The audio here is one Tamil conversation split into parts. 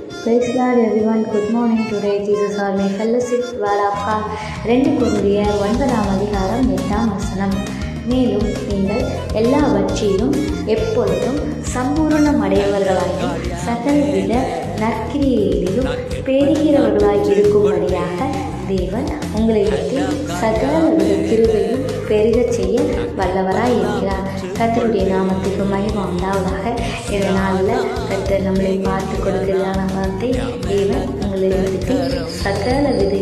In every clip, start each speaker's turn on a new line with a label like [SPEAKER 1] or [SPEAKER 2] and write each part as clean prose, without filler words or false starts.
[SPEAKER 1] Praise God everyone. Good morning. Today Jesus are my fellowship word of God. 2 கொரிந்தியர் 9ஆம் அதிகாரம் 8ஆம் வசனம். மேலும் நீங்கள் எல்லாவற்றிலும் எப்பொழுதும் சம்பூரணமடையவர்களாகி சகலவித நற்கிரியையிலும் பெருகிறவர்களாய் இருக்கும்படியாக தேவன் உங்களிடத்தில் சகலவித கிருபையும் பெருகச் செய்ய வல்லவராய் இருக்கிறார். கர்த்தருடைய நாமத்துக்கு மகிமை உண்டாவதாக. இந்த நாளில் கர்த்தர் நம்மளை பார்த்து கொடுக்கிறதான வார்த்தை, தேவன் உங்களிடத்தில் சகலவித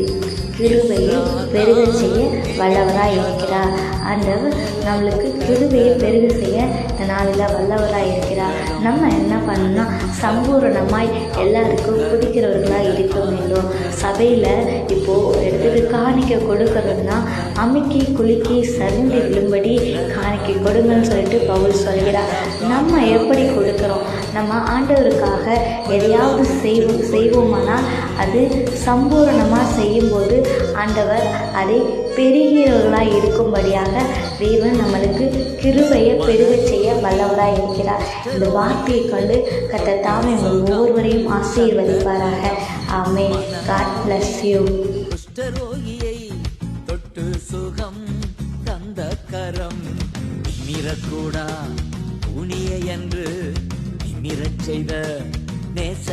[SPEAKER 1] கிருபையை பெருக செய்ய வல்லவராய் இருக்கிறார். ஆண்டவர் நம்மளுக்கு கிருபையை பெருக செய்ய இந்த நாளில் வல்லவராய் இருக்கிறார். நம்ம என்ன பண்ணணும்னா சம்பூரணமாய் எல்லாருக்கும் பிடிக்கிறவர்களாக இருக்க வேண்டும். சபையில் இப்போது ஒரு இடத்துக்கு காணிக்கை கொடுக்கறதுனா அமுக்கி குலுக்கி சரிந்து விழும்படி காணிக்கை கொடுங்கன்னு சொல்லிட்டு பவுல் சொல்கிறார். நம்ம எப்படி கொடுக்குறோம்? நம்ம ஆண்டவருக்காக எதையாவது செய்வோமானால் அது சம்பூரணமாக செய்யும்போது ஆண்டவர் அதை பெருகிறவர்களாக இருக்கும்படியாக தேவன் நம்மளுக்கு கிருபையை பெருக செய்ய வல்லவராக இருக்கிறார். இந்த வார்த்தையை கண்டு கர்த்தர் தாமே உங்கள் ஒவ்வொருவரையும் ஆசீர்வதிப்பாராக. ஆமென். God bless you.
[SPEAKER 2] குஷ்டரோகியை தொட்டு சுகம் தந்த கரம் நிமிரக்கூடா புனிய என்று நிமிரச் செய்த நேச